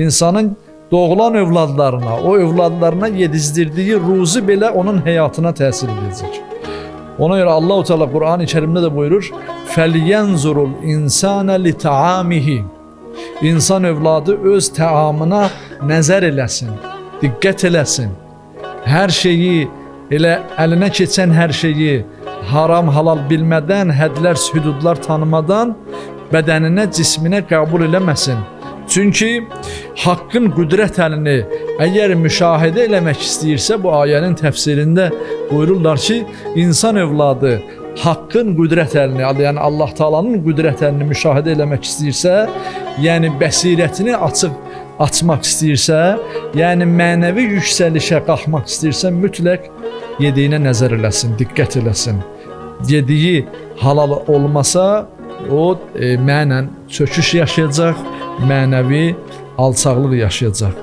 insanın doğulan övladlarına, o övladlarına yedizdirdiği ruzi belə onun həyatına təsir edəcək. Ona görə Allah-u Teala Kur'an-ı Kerim'de de buyurur: "Felyenzurul insana li taamihi." İnsan övladı öz təamına nəzər eləsin, diqqət eləsin. Hər şeyi, elə əlinə keçən hər şeyi haram, halal bilmədən, hədlər, hüdudlar tanımadan bədəninə, cisminə qəbul eləməsin. Çünki haqqın qüdrət əlini əgər müşahidə eləmək istəyirsə, bu ayənin təfsirində buyururlar ki, insan övladı haqqın qüdrət əlini, yəni Allah Taala'nın qüdrət əlini müşahidə eləmək istəyirsə, yəni bəsirətini açmaq istəyirsə, yəni mənəvi yüksəlişə qalxmaq istəyirsə, mütləq yediyinə nəzər eləsin, diqqət eləsin. Yediyi halal olmasa, o mənən çöküş yaşayacaq, mənəvi alçaqlıq yaşayacaq.